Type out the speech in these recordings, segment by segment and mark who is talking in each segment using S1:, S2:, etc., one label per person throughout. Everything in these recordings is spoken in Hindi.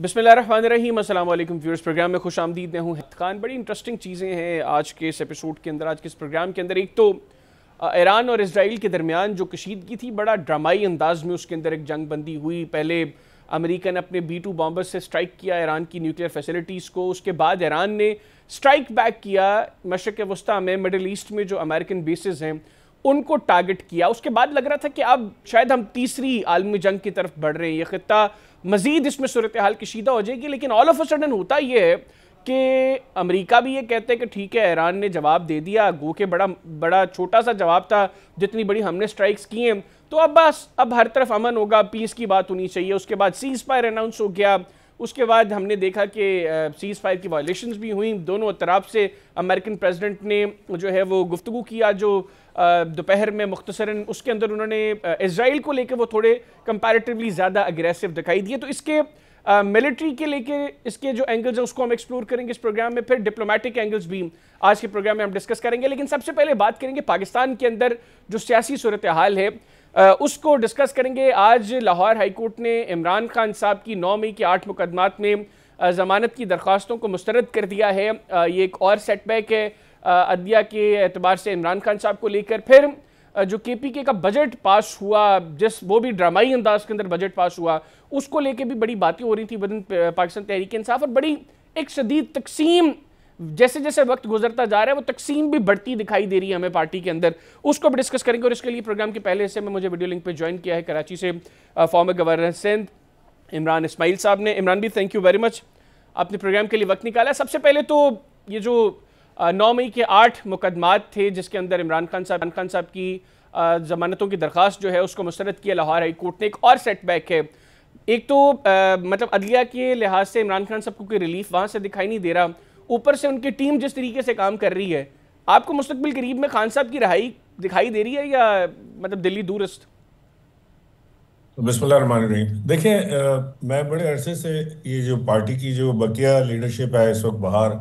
S1: बिस्मिल्लाहिर्रहमानिर्रहीम, अस्सलाम वालेकुम व्यूअर्स। प्रोग्राम में खुश आमदीद। मैं हूँ हित खान। बड़ी इंटरेस्टिंग चीज़ें हैं आज के इस एपिसोड के अंदर, आज के इस प्रोग्राम के अंदर। एक तो ईरान और इसराइल के दरमियान जो कशीदगी थी, बड़ा ड्रामाई अंदाज में उसके अंदर एक जंग बंदी हुई। पहले अमेरिका ने अपने B-2 बॉम्बर से स्ट्राइक किया ईरान की न्यूक्लियर फैसिलिटीज़ को। उसके बाद ईरान ने स्ट्राइक बैक किया मशरक़ वस्ता में, मिडल ईस्ट में जो अमेरिकन बेसिस हैं उनको टारगेट किया। उसके बाद लग रहा था कि अब शायद हम तीसरी आलमी जंग की तरफ बढ़ रहे हैं, ये खित्ता मजीद इसमें सूरत हाल कशीदा हो जाएगी। लेकिन ऑल ऑफ अ सडन होता ये है कि अमेरिका भी ये कहते हैं कि ठीक है, ईरान ने जवाब दे दिया, गो के बड़ा बड़ा छोटा सा जवाब था जितनी बड़ी हमने स्ट्राइक्स की हैं, तो अब बस अब हर तरफ अमन होगा, पीस की बात होनी चाहिए। उसके बाद सीज़ फायर अनाउंस हो गया। उसके बाद हमने देखा कि सीज़ फायर की वायलेशंस भी हुई दोनों तरफ से। अमेरिकन प्रेसिडेंट ने जो है वो गुफ्तगू किया जो दोपहर में मुख्तसरन, उसके अंदर उन्होंने इजराइल को लेकर वो थोड़े कंपैरेटिवली ज़्यादा अग्रेसिव दिखाई दिए। तो इसके मिलिट्री के लेके इसके जो एंगल्स हैं उसको हम एक्सप्लोर करेंगे इस प्रोग्राम में। फिर डिप्लोमेटिक एंगल्स भी आज के प्रोग्राम में हम डिस्कस करेंगे। लेकिन सबसे पहले बात करेंगे पाकिस्तान के अंदर जो सियासी सूरत हाल है उसको डिस्कस करेंगे। आज लाहौर हाई कोर्ट ने इमरान खान साहब की 9 मई के 8 मुकदमात में ज़मानत की दरख्वास्तों को मुस्तरद कर दिया है। ये एक और सेटबैक है अदलिया के एतबार से इमरान खान साहब को लेकर। फिर जो KPK का बजट पास हुआ, जिस वो भी ड्रामाई अंदाज के अंदर बजट पास हुआ, उसको लेके भी बड़ी बातें हो रही थी वतन पाकिस्तान तहरीक इंसाफ। और बड़ी एक शदीद तकसीम, जैसे जैसे वक्त गुजरता जा रहा है वो तकसीम भी बढ़ती दिखाई दे रही है हमें पार्टी के अंदर, उसको भी डिस्कस करेंगे। और इसके लिए प्रोग्राम के पहले हिस्से में मुझे वीडियो लिंक पे ज्वाइन किया है कराची से फॉर्मर गवर्नर सिंध इमरान इस्माइल साहब ने। इमरान भी थैंक यू वेरी मच, आपने प्रोग्राम के लिए वक्त निकाला। सबसे पहले तो ये जो 9 मई के 8 मुकदमात थे जिसके अंदर इमरान खान साहब की ज़मानतों की दरख्वास्त जो है उसको मुस्तरद किया लाहौर हाई कोर्ट ने। एक और सेटबैक है, एक तो मतलब अदलिया के लिहाज से इमरान खान साहब को कोई रिलीफ वहाँ से दिखाई नहीं दे रहा, ऊपर से उनकी टीम जिस तरीके से काम कर रही है। आपको मुस्तकबिल करीब में खान साहब की रहाई दिखाई दे रही है या मतलब दिल्ली दूरस्त?
S2: बिस्मिल्लाहिर्रहमानिर्रहीम। देखिए, मैं बड़े अरसे से ये जो पार्टी की जो बकिया लीडरशिप है इस वक्त बाहर,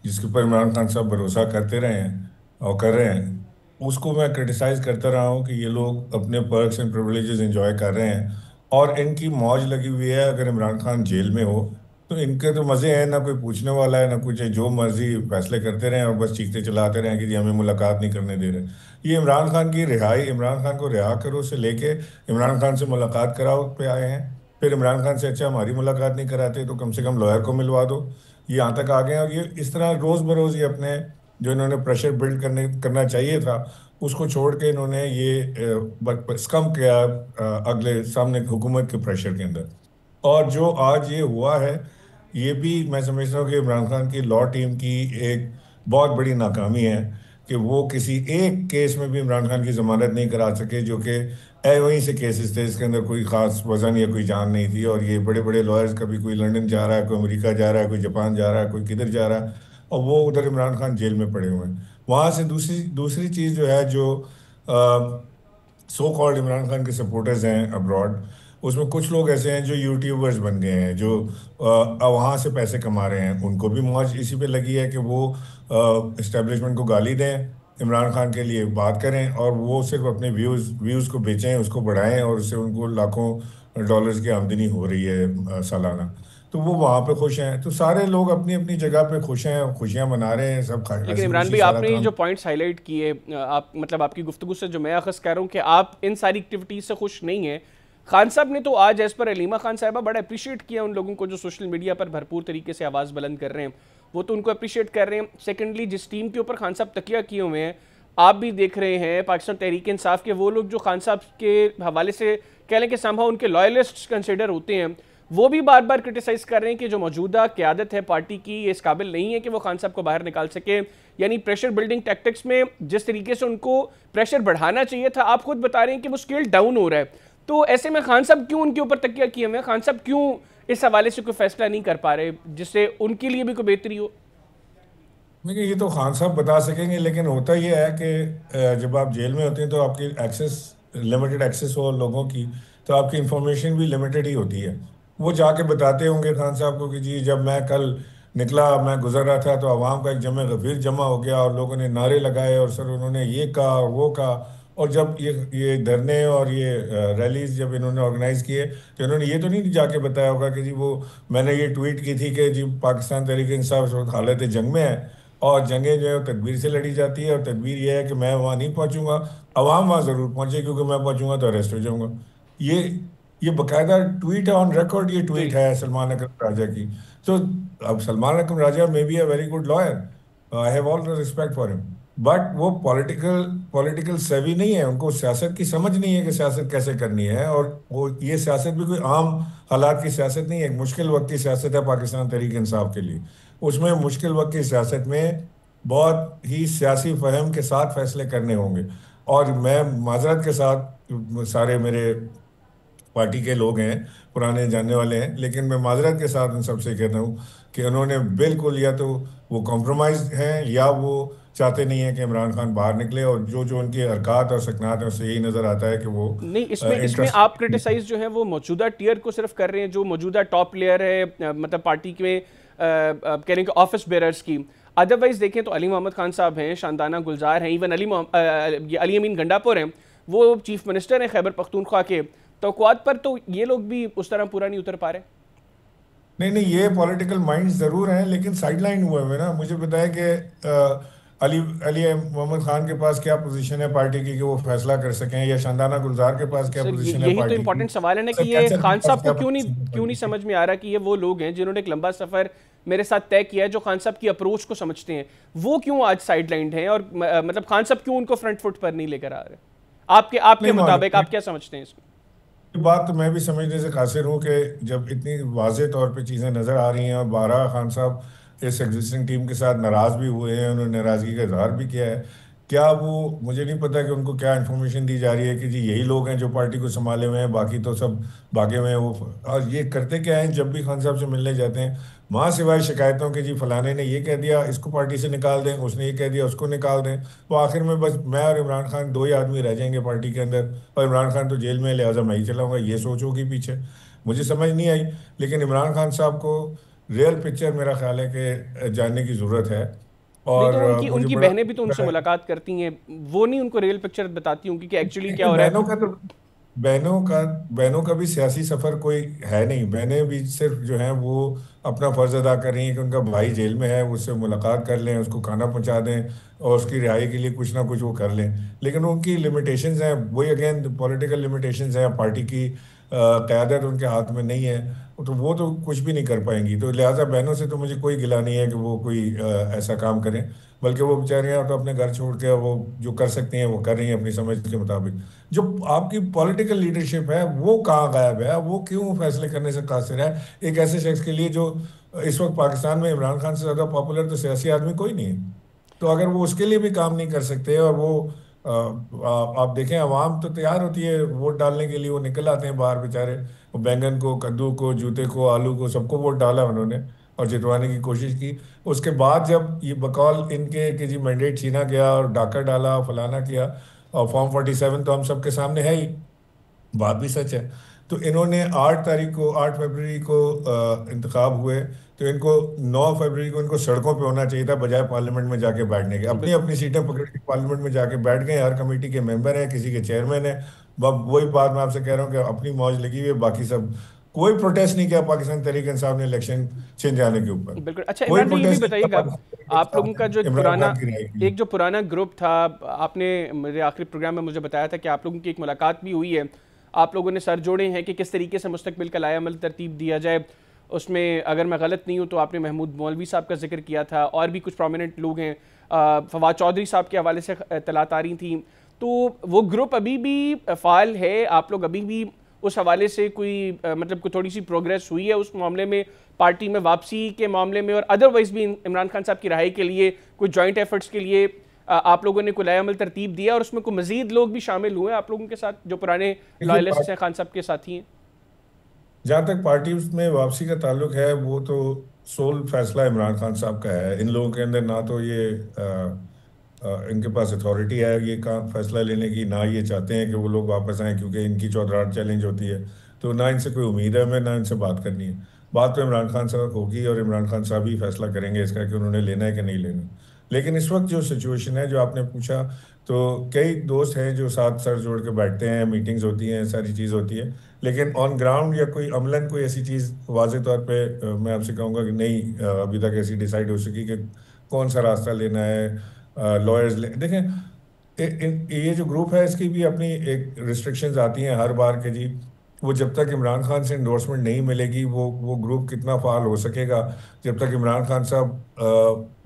S2: जिसके ऊपर इमरान खान साहब भरोसा करते रहे हैं और कर रहे हैं, उसको मैं क्रिटिसाइज़ करता रहा हूँ कि ये लोग अपने पर्क्स एंड प्रिविलेजेस एंजॉय कर रहे हैं और इनकी मौज लगी हुई है। अगर इमरान खान जेल में हो तो इनके तो मज़े हैं, ना कोई पूछने वाला है ना कुछ है, जो मर्जी फैसले करते रहें और बस चीखते चलाते रहें कि जी हमें मुलाकात नहीं करने दे रहे। ये इमरान खान की रिहाई, इमरान खान को रिहा करो से लेके इमरान खान से मुलाकात कराओ पे आए हैं। फिर इमरान खान से अच्छा हमारी मुलाकात नहीं कराते तो कम से कम लॉयर को मिलवा दो। ये यहाँ तक आ गए हैं और ये इस तरह रोज़ बरोज़ ये अपने जो इन्होंने प्रेशर बिल्ड करना चाहिए था उसको छोड़ के इन्होंने ये स्कम किया अगले सामने हुकूमत के प्रेशर के अंदर। और जो आज ये हुआ है, ये भी मैं समझता हूँ कि इमरान खान की लॉ टीम की एक बहुत बड़ी नाकामी है कि वो किसी एक केस में भी इमरान खान की जमानत नहीं करा सके, जो कि वहीं से केसेस थे इसके अंदर कोई खास वजन या कोई जान नहीं थी। और ये बड़े बड़े लॉयर्स, कभी कोई लंदन जा रहा है, कोई अमेरिका जा रहा है, कोई जापान जा रहा है, कोई किधर जा रहा है, और वो उधर इमरान खान जेल में पड़े हुए हैं। वहाँ से दूसरी दूसरी चीज़ जो है, जो सो कॉल्ड इमरान खान के सपोर्टर्स हैं अब्रॉड, उसमें कुछ लोग ऐसे हैं जो यूट्यूबर्स बन गए हैं, जो वहाँ से पैसे कमा रहे हैं। उनको भी मौज इसी पे लगी है कि वो इस्टेब्लिशमेंट को गाली दें, इमरान खान के लिए बात करें और वो सिर्फ अपने व्यूज़ को बेचें, उसको बढ़ाएं, और उससे उनको लाखों डॉलर्स की आमदनी हो रही है सालाना। तो वो वहाँ पे खुश हैं। तो सारे लोग अपनी अपनी जगह पे खुश हैं, खुशियाँ मना रहे हैं, सब
S1: लेकिन
S2: हंसी
S1: इमरान
S2: खुशी
S1: भाई,
S2: सारा
S1: आपने ये
S2: काम।
S1: जो पॉइंट्स हाईलाइट किए, आप मतलब आपकी गुफ्तगू से जो मैं अखज़ कर रहा हूँ कि आप इन सारी एक्टिविटीज़ से खुश नहीं हैं। खान साहब ने तो आज एज़ पर अलीमा खान साहिबा बड़ा अप्रिशिएट किया उन लोगों को जो सोशल मीडिया पर भरपूर तरीके से आवाज़ बुलंद कर रहे हैं, वो तो उनको अप्रिशिएट कर रहे हैं। सेकेंडली, जिस टीम के ऊपर खान साहब तकिया किए हुए हैं, आप भी देख रहे हैं पाकिस्तान तहरीक इंसाफ के वो लोग जो खान साहब के हवाले से कह लें कि संभव उनके लॉयलिस्ट कंसिडर होते हैं, वो भी बार बार क्रिटिसाइज कर रहे हैं कि जो मौजूदा क़यादत है पार्टी की, ये इस काबिल नहीं है कि वो खान साहब को बाहर निकाल सके। यानी प्रेशर बिल्डिंग टैक्टिक्स में जिस तरीके से उनको प्रेशर बढ़ाना चाहिए था, आप खुद बता रहे हैं कि वो स्केल डाउन हो रहा है। तो ऐसे में खान साहब क्यों उनके ऊपर तकिया किए हुए हैं? खान साहब क्यों इस हवाले से कोई फैसला नहीं कर पा रहे जिससे उनके लिए भी कोई बेहतरी हो?
S2: देखिए, ये तो खान साहब बता सकेंगे, लेकिन होता ये है कि जब आप जेल में होते हैं तो आपकी एक्सेस, लिमिटेड एक्सेस हो लोगों की, तो आपकी इंफॉर्मेशन भी लिमिटेड ही होती है। वो जाके बताते होंगे खान साहब को कि जी जब मैं कल निकला, मैं गुजर रहा था तो आवाम का एक जमे गफीर जमा हो गया और लोगों ने नारे लगाए और सर उन्होंने ये कहा और वो कहा, और जब ये धरने और ये रैलीज जब इन्होंने ऑर्गेनाइज किए, तो इन्होंने ये तो नहीं जाके बताया होगा कि जी वो मैंने ये ट्वीट की थी कि जी पाकिस्तान तहरीक इंसाफ इस वक्त हालत जंग में है, और जंगें जो है वो तदबीर से लड़ी जाती है, और तदबीर ये है कि मैं वहाँ नहीं पहुंचूंगा, अवाम वहाँ जरूर पहुंचे, क्योंकि मैं पहुंचूंगा तो अरेस्ट हो जाऊंगा। ये ये बकायदा ट्वीट है, ऑन रिकॉर्ड ये
S1: जी।
S2: ट्वीट है सलमान अकरम राजा की। तो अब Salman Akram Raja may be a very good lawyer, I have all respect for him, but वो पॉलिटिकल पॉलिटिकल सेवी नहीं है, उनको सियासत की समझ नहीं है कि सियासत कैसे करनी है। और वो ये सियासत भी कोई आम हालात की सियासत नहीं है, एक मुश्किल वक्त की सियासत है पाकिस्तान तहरीक इंसाफ के लिए। उसमें मुश्किल वक्त की सियासत में बहुत ही सियासी फहम के साथ फैसले करने होंगे। और मैं माजरत के साथ, सारे मेरे पार्टी के लोग हैं, पुराने जानने वाले हैं, लेकिन मैं माजरत के साथ उन सबसे कहता हूँ कि उन्होंने बिल्कुल, या तो वो कॉम्प्रोमाइज हैं या वो चाहते नहीं है कि इमरान खान बाहर निकले, और जो जो उनकी हरकत और सकनात है उससे यही नज़र आता है कि वो
S1: नहीं, इसमें इसमें
S2: इंटरेस्ट।
S1: आप क्रिटिसाइज जो है वो मौजूदा टीयर को सिर्फ कर रहे हैं, जो मौजूदा टॉप प्लेयर है, मतलब पार्टी के कह रहे हैं ऑफिस बेरर्स की। अदरवाइज देखें तो अली मोहम्मद खान साहब हैं, शानदाना गुलजार हैं, इवन अली अमीन गंडापुर हैं, वो चीफ मिनिस्टर हैं खैबर पख्तूनख्वा के। तवक्कुआत पर तो ये लोग भी उस तरह पूरा नहीं उतर पा रहे।
S2: नहीं नहीं, ये पॉलिटिकल माइंड जरूर हैं, लेकिन साइडलाइन हुए हुए ना। मुझे बताया कि अली अली मोहम्मद खान के पास क्या पोजीशन है पार्टी की कि वो फैसला कर सकें, या शानदाना गुलजार के पास क्या
S1: सर
S2: पोजीशन है
S1: यही तो
S2: पार्टी की,
S1: इम्पोर्टेंट सवाल है ना कि
S2: सर
S1: ये
S2: कैचर के
S1: खान
S2: पास
S1: साहब को
S2: क्या
S1: क्यों
S2: पोजीशन है
S1: नहीं
S2: पार्टी
S1: समझ में आ रहा कि ये वो लोग हैं जिन्होंने एक लंबा सफर मेरे साथ तय किया है, जो खान साहब की अप्रोच को समझते हैं, वो क्यों आज साइडलाइंड हैं, और मतलब खान साहब क्यों उनको फ्रंट फुट पर नहीं लेकर आ रहे? आपके
S2: की।
S1: आपके
S2: नहीं
S1: मुताबिक
S2: मालूम,
S1: आप क्या समझते हैं इसको?
S2: ये बात तो मैं भी समझने से कासिर हूँ कि जब इतनी वाज़ेह तौर पे चीज़ें नज़र आ रही हैं, और बारह खान साहब इस एग्जिस्टिंग टीम के साथ नाराज़ भी हुए हैं, उन्होंने नाराज़गी का इजहार भी किया है। क्या वो, मुझे नहीं पता कि उनको क्या इन्फॉर्मेशन दी जा रही है कि जी यही लोग हैं जो पार्टी को संभाले हुए हैं, बाकी तो सब भागे हुए हैं वो। और ये करते क्या है, जब भी खान साहब से मिलने जाते हैं, वहाँ सिवाय शिकायतों के जी फलाने ने ये कह दिया इसको पार्टी से निकाल दें, उसने ये कह दिया उसको निकाल दें, तो आखिर में बस मैं और इमरान खान दो ही आदमी रह जाएंगे पार्टी के अंदर, और इमरान खान तो जेल में है, लिहाजा मैं ही चलाऊंगा, ये सोच होगी पीछे। मुझे समझ नहीं आई। लेकिन इमरान खान साहब को रियल पिक्चर मेरा ख्याल है कि जानने की ज़रूरत है।
S1: नहीं
S2: और
S1: तो उनकी
S2: मुझे
S1: उनकी
S2: बड़ा
S1: बहनें भी तो उनसे मुलाकात करती हैं, वो नहीं उनको रियल पिक्चर बताती होंगी कि एक्चुअली क्या
S2: देखिए,
S1: हो रहा है।
S2: बहनों का बहनों का भी सियासी सफर कोई है नहीं। बहनें भी सिर्फ जो हैं वो अपना फर्ज अदा कर रही हैं कि उनका भाई जेल में है, उससे मुलाकात कर लें, उसको खाना पहुंचा दें, और उसकी रिहाई के लिए कुछ ना कुछ वो कर लें। लेकिन उनकी लिमिटेशंस हैं, वही अगेन पॉलिटिकल लिमिटेशंस हैं, पार्टी की क़यादत उनके हाथ में नहीं है, तो वो तो कुछ भी नहीं कर पाएंगी। तो लिहाजा बहनों से तो मुझे कोई गिला नहीं है कि वो कोई ऐसा काम करें, बल्कि वो बेचारियां तो अपने घर छोड़ के वो जो कर सकती हैं वो कर रही हैं अपनी समझ के मुताबिक। जो आपकी पॉलिटिकल लीडरशिप है वो कहाँ गायब है, वो क्यों फैसले करने से कासिर है एक ऐसे शख्स के लिए जो इस वक्त पाकिस्तान में इमरान खान से ज़्यादा पॉपुलर तो सियासी आदमी कोई नहीं है। तो अगर वो उसके लिए भी काम नहीं कर सकते, और वो आप देखें अवाम तो तैयार होती है वोट डालने के लिए, वो निकल आते हैं बाहर बेचारे, वो बैंगन को, कद्दू को, जूते को, आलू को, सबको वोट डाला उन्होंने और जितवाने की कोशिश की। उसके बाद जब ये बकौल इनके कि जी मैंडेट छीना गया और डाका डाला फलाना किया, और फॉर्म 47 तो हम सबके सामने है ही, बात भी सच है। तो इन्होंने 8 तारीख को, 8 फरवरी को इंतखाब हुए, तो इनको 9 फरवरी को इनको सड़कों पे होना चाहिए था बजाय पार्लियामेंट में जाके बैठने के। अपनी
S1: बिल्कुल।
S2: अपनी सीटें पकड़ के पार्लियामेंट में जाके बैठ गए, हर कमेटी के मेंबर हैं, किसी के चेयरमैन हैं। वही बात मैं आपसे कह रहा हूँ कि अपनी मौज लगी हुई है, बाकी सब कोई प्रोटेस्ट नहीं किया पाकिस्तान तहरीक इंसाफ ने इलेक्शन छिन जाने के ऊपर।
S1: बिल्कुल। अच्छा
S2: कोई
S1: इमरान भाई, ये भी
S2: प्रोटेस्ट नहीं किया
S1: बताइएगा,
S2: पाकिस्तान तहरीक
S1: आप
S2: इंसाफ
S1: लोगों का जो
S2: ने इमरान
S1: पुराना
S2: खान की रिहाई के लिए।
S1: एक जो पुराना ग्रुप था, आपने मेरे आखिरी प्रोग्राम में मुझे बताया था कि आप लोगों की एक मुलाकात भी हुई है, आप लोगों ने सर जोड़े हैं कि किस तरीके से मुस्तकबिल का लायामल तरतीब दिया जाए। उसमें अगर मैं गलत नहीं हूँ तो आपने महमूद मौलवी साहब का जिक्र किया था, और भी कुछ प्रोमिनेंट लोग हैं, फवाद चौधरी साहब के हवाले से इत्तलात आ रही थी। तो वो ग्रुप अभी भी फ़ाल है? आप लोग अभी भी उस हवाले से कोई मतलब कोई थोड़ी सी प्रोग्रेस हुई है उस मामले में, पार्टी में वापसी के मामले में, और अदरवाइज भी इमरान खान साहब की रहाई के लिए कोई जॉइंट एफर्ट्स के लिए आप लोगों ने कोई लायामल तरतीब दिया, और उसमें कोई मजीद लोग भी शामिल हुए आप लोगों के साथ जो पुराने
S2: देखिए,
S1: लॉयलिस्ट हैं, खान साहब के साथी हैं?
S2: जहाँ तक पार्टी में वापसी का ताल्लुक है, वो तो सोल फैसला इमरान खान साहब का है। इन लोगों के अंदर ना तो ये इनके पास अथॉरिटी है ये काम फैसला लेने की, ना ये चाहते हैं कि वो लोग वापस आएं, क्योंकि इनकी चौधराट चैलेंज होती है। तो ना इनसे कोई उम्मीद है हमें, ना इनसे बात करनी है। बात तो इमरान खान साहब होगी, और इमरान खान साहब ही फैसला करेंगे इसका कि उन्होंने लेना है कि नहीं लेना। लेकिन इस वक्त जो सिचुएशन है जो आपने पूछा, तो कई दोस्त हैं जो साथ सर जोड़ के बैठते हैं, मीटिंग्स होती हैं, सारी चीज़ होती है, लेकिन ऑन ग्राउंड या कोई अमलन कोई ऐसी चीज़ वाज़े तौर पे मैं आपसे कहूँगा कि नहीं, अभी तक ऐसी डिसाइड हो सकी कि कौन सा रास्ता लेना है। लॉयर्स देखें, ये जो ग्रुप है इसकी भी अपनी एक रिस्ट्रिक्शंस आती हैं हर बार के जी। वो जब तक इमरान खान से इंडोर्समेंट नहीं मिलेगी, वो ग्रुप कितना फाल हो सकेगा। जब तक इमरान खान साहब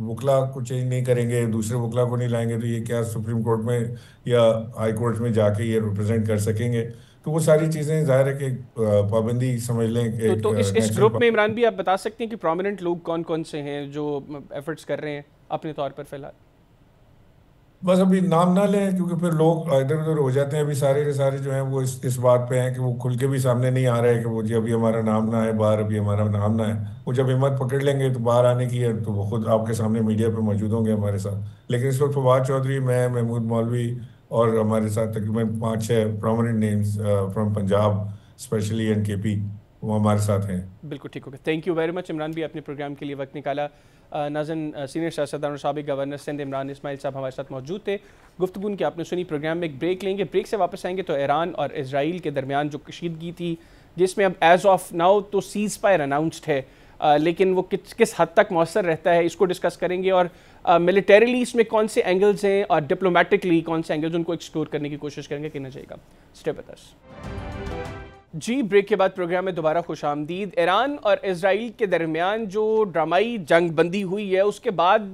S2: वकला को चेंज नहीं करेंगे, दूसरे वकला को नहीं लाएंगे, तो ये क्या सुप्रीम कोर्ट में या हाई कोर्ट में जाके ये रिप्रेजेंट कर सकेंगे। तो वो सारी चीज़ें जाहिर है कि पाबंदी समझ लें एक
S1: तो इस
S2: नेचुरल।
S1: ग्रुप में इमरान भी आप बता सकते हैं कि प्रोमिनेंट लोग कौन कौन से हैं जो एफर्ट्स कर रहे हैं अपने तौर पर फिलहाल?
S2: बस अभी नाम ना लें, क्योंकि फिर लोग इधर उधर हो जाते हैं। अभी सारे के सारे जो हैं वो इस बात पे हैं कि वो खुल के भी सामने नहीं आ रहे कि वो जी अभी हमारा नाम ना है बाहर, अभी हमारा नाम ना है। वो जब हिम्मत पकड़ लेंगे तो बाहर आने की है, तो वो खुद आपके सामने मीडिया पे मौजूद होंगे हमारे साथ। लेकिन इस वक्त फवाद चौधरी, मैं, महमूद मौलवी और हमारे साथ तकरीबन 5-6 prominent names from Punjab specially and KP, वो हमारे साथ हैं।
S1: बिल्कुल ठीक हो गया। Thank you very much Imran भी, अपने प्रोग्राम के लिए वक्त निकाला। नाज़रीन, सीनियर सियासतदान और साबिक़ गवर्नर सिंध इमरान इस्माइल साहब हमारे साथ मौजूद थे। गुफ्तगू उनकी आपने सुनी। प्रोग्राम में एक ब्रेक लेंगे, ब्रेक से वापस आएंगे तो ईरान और इजराइल के दरमियान जो कशीदगी थी, जिसमें अब एज ऑफ नाउ तो सीज़ फायर अनाउंस्ड है, लेकिन वो किस हद तक मौसर रहता है इसको डिस्कस करेंगे। और मिलिटरीली इसमें कौन से एंगल्स हैं और डिप्लोमेटिकली कौन से एंगल्स, उनको एक्सप्लोर करने की कोशिश करेंगे कि ना जाएगा। Stay with us. जी, ब्रेक के बाद प्रोग्राम में दोबारा खुश आमदीद। ईरान और इजराइल के दरमियान जो ड्रामाई जंग बंदी हुई है, उसके बाद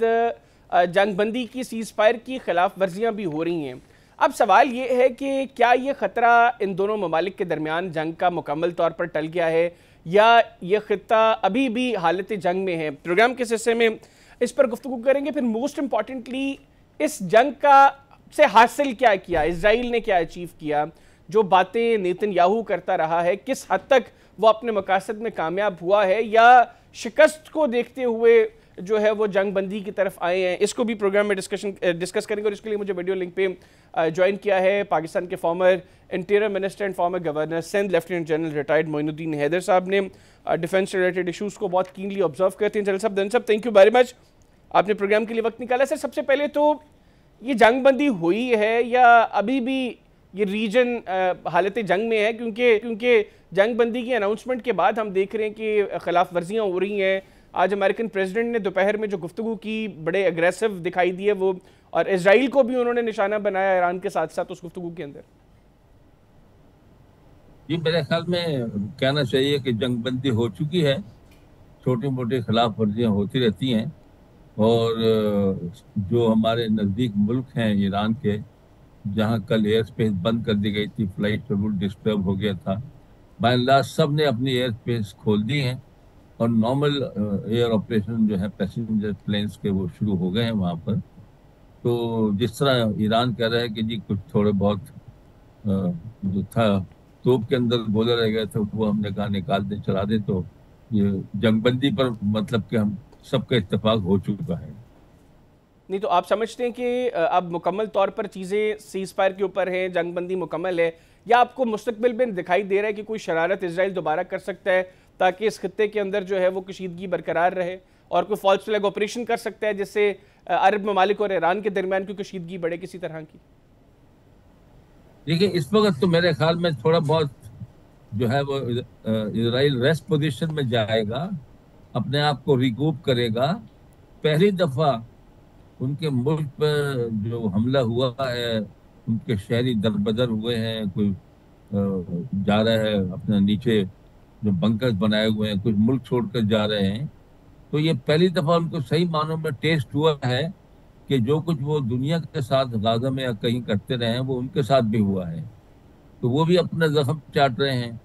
S1: जंग बंदी की सीज़ फायर की खिलाफ वर्जियाँ भी हो रही हैं। अब सवाल ये है कि क्या ये ख़तरा इन दोनों ममालिक के दरमियान जंग का मुकम्मल तौर पर टल गया है या ये ख़ित्ता अभी भी हालत जंग में है। प्रोग्राम के हिस्से में इस पर गुफ्तगू करेंगे। फिर मोस्ट इम्पॉर्टेंटली इस जंग का से हासिल क्या किया, इजराइल ने क्या अचीव किया, जो बातें नेतन्याहू करता रहा है किस हद तक वो अपने मकासद में कामयाब हुआ है या शिकस्त को देखते हुए जो है वो जंग बंदी की तरफ आए हैं। इसको भी प्रोग्राम में डिस्कस करेंगे। और इसके लिए मुझे वीडियो लिंक पे ज्वाइन किया है पाकिस्तान के former interior minister and former governor Sindh lieutenant general retired Moinuddin Haider साहब ने। डिफेंस रिलेटेड इशूज़ को बहुत कीनली ऑब्जर्व करते हैं। जनरल साहब, थैंक यू वेरी मच, आपने प्रोग्राम के लिए वक्त निकाला। सर, सबसे पहले तो ये जंग बंदी हुई है या अभी भी ये रीजन हालत जंग में है? क्योंकि जंग बंदी की अनाउंसमेंट के बाद हम देख रहे हैं कि खिलाफ वर्जियाँ हो रही हैं। आज अमेरिकन प्रेसिडेंट ने दोपहर में जो गुफ्तगू की बड़े अग्रेसिव दिखाई दी है वो, और इजराइल को भी उन्होंने निशाना बनाया ईरान के साथ साथ उस गुफ्तगू के अंदर।
S3: ये मेरे ख्याल में कहना चाहिए कि जंग बंदी हो चुकी है। छोटी मोटी खिलाफ वर्जियाँ होती रहती हैं और जो हमारे नज़दीक मुल्क हैं ईरान के, जहाँ कल एयर स्पेस बंद कर दी गई थी, फ्लाइट शेड्यूल डिस्टर्ब हो गया था, बाय एंड लार्ज सब ने अपनी एयर स्पेस खोल दी हैं और नॉर्मल एयर ऑपरेशन जो है पैसेंजर प्लेन्स के वो शुरू हो गए हैं वहाँ पर। तो जिस तरह ईरान कह रहा है कि जी कुछ थोड़े बहुत जो था तोप के अंदर गोले रह गए थे, वो हमने कहा निकाल दें, चला दें, तो ये जंगबंदी पर मतलब कि हम सबका इत्तेफाक हो चुका है।
S1: नहीं तो आप समझते हैं कि अब मुकम्मल तौर पर चीज़ें सीज़ फायर के ऊपर हैं, जंग बंदी मुकम्मल है, या आपको मुस्तकबिल में दिखाई दे रहा है कि कोई शरारत इजराइल दोबारा कर सकता है ताकि इस खत्ते के अंदर जो है वो कशीदगी बरकरार रहे, और कोई फॉल्स फ्लैग ऑपरेशन कर सकता है जिससे अरब ममालिक और ईरान के दरमियान की कशीदगी बढ़े किसी तरह की?
S3: देखिए, इस वक्त तो मेरे ख्याल में थोड़ा बहुत जो है वो इजराइल रेस्ट पोजीशन में जाएगा, अपने आप को रिकूप करेगा। पहली दफा उनके मुल्क पर जो हमला हुआ है, उनके शहरी दरबदर हुए हैं, कोई जा रहा है अपने नीचे जो बंकर्स बनाए हुए हैं, कुछ मुल्क छोड़कर जा रहे हैं। तो ये पहली दफा उनको सही मानों में टेस्ट हुआ है कि जो कुछ वो दुनिया के साथ गाजा में या कहीं करते रहे हैं वो उनके साथ भी हुआ है। तो वो भी अपना जख्म चाट रहे हैं।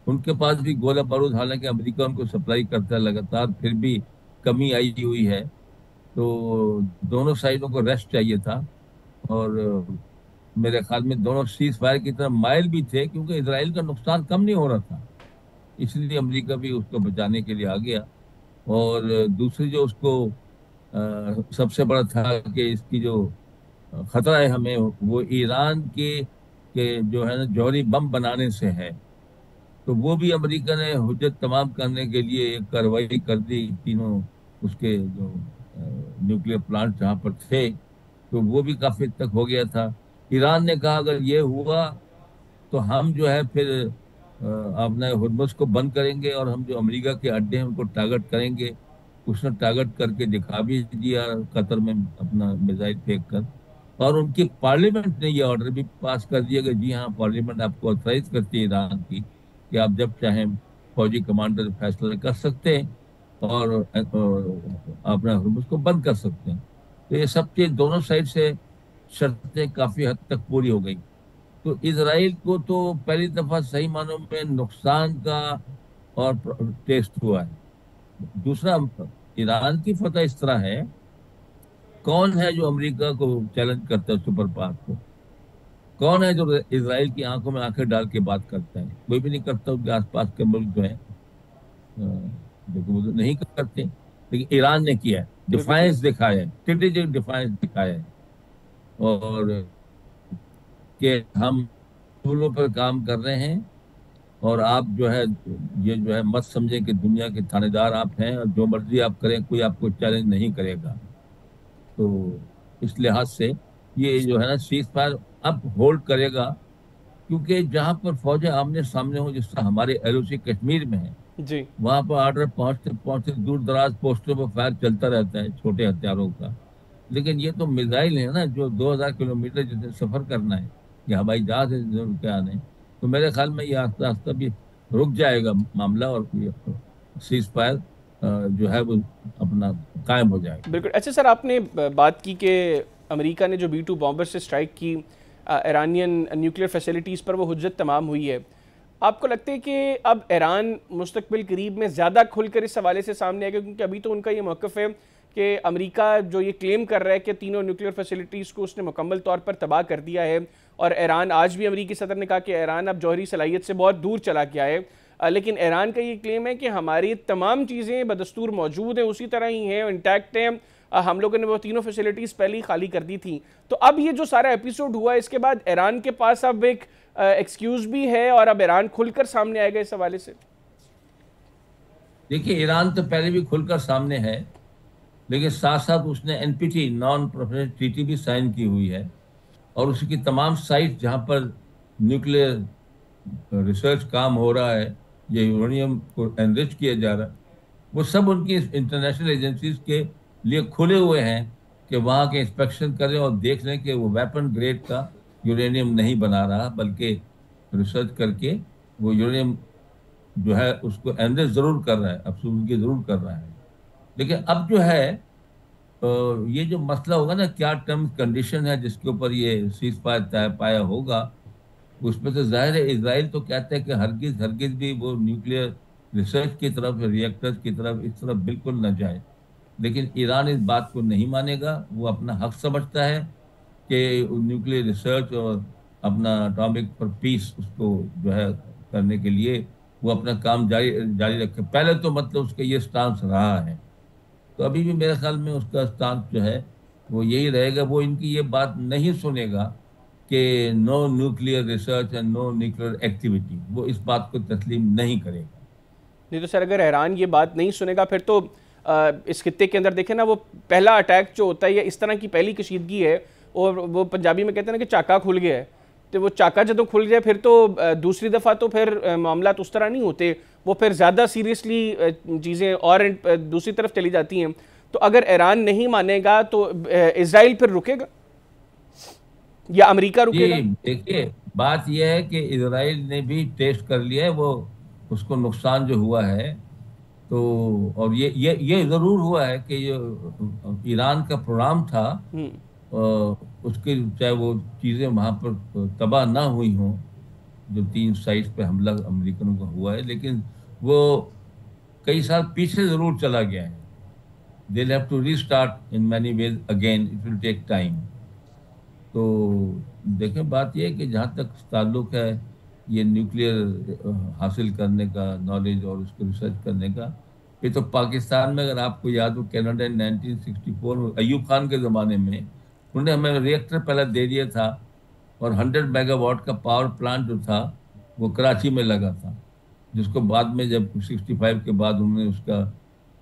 S3: उनके पास भी गोला बारूद, हालांकि अमेरिका उनको सप्लाई करता है लगातार, फिर भी कमी आई हुई है। तो दोनों साइडों को रेस्ट चाहिए था और मेरे ख्याल में दोनों सीज फायर की तरफ माइल भी थे, क्योंकि इसराइल का नुकसान कम नहीं हो रहा था, इसलिए अमेरिका भी उसको बचाने के लिए आ गया। और दूसरी जो उसको सबसे बड़ा था कि इसकी जो खतरा है हमें, वो ईरान के जो है ना जौहरी बम बनाने से है। तो वो भी अमेरिका ने हुज्जत तमाम करने के लिए एक कार्रवाई कर दी तीनों उसके जो न्यूक्लियर प्लांट जहाँ पर थे, तो तो वो भी काफी हद तक हो गया था। ईरान ने कहा अगर ये हुआ तो हम जो है फिर अपने हुर्मुज़ को बंद करेंगे और हम जो अमेरिका के अड्डे हैं उनको टारगेट करेंगे। उसने टारगेट करके दिखा भी दिया कतर में अपना मिसाइल फेंक कर। और उनकी पार्लियामेंट ने ये ऑर्डर भी पास कर दिया कि जी हाँ, पार्लियामेंट आपको ऑथराइज करती है ईरान की कि आप जब चाहें फौजी कमांडर फैसला कर सकते हैं और अपना हुर्मुज़ को बंद कर सकते हैं। तो ये सब चीज दोनों साइड से शर्तें काफी हद तक पूरी हो गई। तो इसराइल को तो पहली दफा सही मानों में नुकसान का और टेस्ट हुआ है। दूसरा, ईरान की फतह इस तरह है, कौन है जो अमेरिका को चैलेंज करता है, सुपर पावर को? कौन है जो इसराइल की आंखों में आंखें डाल के बात करता है? कोई भी नहीं करता। उनके आसपास के मुल्क जो है देखो वो तो नहीं करते, लेकिन ईरान ने किया है, डिफाइंस दिखाया है, स्ट्रेटेजिक डिफाइंस दिखाया है। और कि हम असूलों पर काम कर रहे हैं और आप जो है ये जो है मत समझें कि दुनिया के थानेदार आप हैं और जो मर्जी आप करें कोई आपको चैलेंज नहीं करेगा। तो इस लिहाज से ये जो है ना सीज फायर अब होल्ड करेगा, क्योंकि जहां पर फौजें आमने सामने हो, जिस तरह हमारे एलओसी कश्मीर में है,
S1: जी
S3: वहां पर ऑर्डर पहुंचते पहुंचते दूर दराज पोस्टों पर फायर चलता रहता है छोटे हथियारों का। लेकिन ये तो मिसाइल है ना, जो 2000 किलोमीटर जिसे सफर करना है, या हवाई जहाज है जो क्या आने। तो मेरे ख्याल में ये आस्ता आस्ता भी रुक जाएगा मामला और सीज फायर जो है वो अपना कायम हो जाएगा।
S1: बिल्कुल। अच्छा सर, आपने बात की कि अमेरिका ने जो B-2 बॉम्बर से स्ट्राइक की ईरानियन न्यूक्लियर फैसिलिटीज़ पर, वो हुज्जत तमाम हुई है। आपको लगता है कि अब ईरान मुस्तकबिल करीब में ज़्यादा खुलकर इस हवाले से सामने आएगा? क्योंकि अभी तो उनका ये मौक़िफ़ है कि अमेरिका जो ये क्लेम कर रहा है कि तीनों न्यूक्लियर फैसिलिटीज़ को उसने मुकम्मल तौर पर तबाह कर दिया है, और ईरान, आज भी अमेरिकी सदर ने कहा कि ईरान अब जौहरी सलाहियत से बहुत दूर चला गया है, लेकिन ईरान का ये क्लेम है कि हमारी तमाम चीज़ें बदस्तूर मौजूद हैं, उसी तरह ही हैं, इंटैक्ट हैं, हम लोगों ने वो तीनों फैसिलिटीज़ पहले ही खाली कर दी थी। तो अब ये जो सारा एपिसोड हुआ, इसके बाद ईरान के पास अब एक एक्सक्यूज़ भी है और अब ईरान खुलकर सामने आएगा इस हवाले से।
S3: देखिए, ईरान तो पहले भी खुलकर सामने है, लेकिन साथ साथ उसने एनपीटी नॉन प्रोफेशनल ट्रीटी भी साइन की हुई है। और उसकी तमाम साइट जहां पर न्यूक्लियर रिसर्च काम हो रहा है, ये यूरेनियम को एनरिच किया जा रहा है, वो सब उनकी इंटरनेशनल एजेंसीज के लिए खुले हुए हैं कि वहाँ के इंस्पेक्शन करें और देख लें कि वो वेपन ग्रेड का यूरेनियम नहीं बना रहा, बल्कि रिसर्च करके वो यूरेनियम जो है उसको एनरिच जरूर कर रहा है, अब्सोल्यूटली जरूर कर रहा है। लेकिन अब जो है ये जो मसला होगा ना, क्या टर्म्स कंडीशन है जिसके ऊपर ये सीज फायर तय पाया होगा, उसमें तो जाहिर है इजराइल तो कहते हैं कि हरगिज हरगिज भी वो न्यूक्लियर रिसर्च की तरफ, रिएक्टर्स की तरफ, इस तरफ बिल्कुल न जाए। लेकिन ईरान इस बात को नहीं मानेगा। वो अपना हक समझता है कि न्यूक्लियर रिसर्च और अपना अटॉमिक पर पीस उसको जो है करने के लिए वो अपना काम जारी जारी रखे। पहले तो मतलब उसका ये स्टांस रहा है, तो अभी भी मेरे ख्याल में उसका स्टांस जो है वो यही रहेगा। वो इनकी ये बात नहीं सुनेगा कि no nuclear research and no nuclear activity, वो इस बात को तस्लीम नहीं करेगा।
S1: नहीं तो सर, अगर ईरान ये बात नहीं सुनेगा, फिर तो इस खित्ते के अंदर देखें ना, वो पहला अटैक जो होता है या इस तरह की पहली कशीदगी है, और वो पंजाबी में कहते हैं ना कि चाका खुल गया है, तो वो चाका जब खुल जाए फिर तो दूसरी दफ़ा तो फिर मामला उस तरह नहीं होते, वो फिर ज़्यादा सीरियसली चीज़ें और दूसरी तरफ चली जाती हैं। तो अगर ईरान नहीं मानेगा तो इजराइल फिर रुकेगा या अमेरिका रुकेगा?
S3: देखिए, बात यह है कि इजराइल ने भी टेस्ट कर लिया है वो, उसको नुकसान जो हुआ है। तो और ये जरूर हुआ है कि जो ईरान का प्रोग्राम था उसके, चाहे वो चीजें वहां पर तबाह ना हुई हों, जो 3 साइट्स पे हमला अमेरिकनों का हुआ है, लेकिन वो कई साल पीछे जरूर चला गया है। they'll have to restart in many ways again, it will take time। तो देखें, बात यह है कि जहाँ तक ताल्लुक है ये न्यूक्लियर हासिल करने का, नॉलेज और उसको रिसर्च करने का, ये तो पाकिस्तान में, अगर आपको याद हो, कनाडा 1964 में अयूब खान के ज़माने में उन्होंने हमें रिएक्टर पहले दे दिया था, और 100 मेगावाट का पावर प्लांट जो था वो कराची में लगा था, जिसको बाद में जब 65 के बाद उन्होंने उसका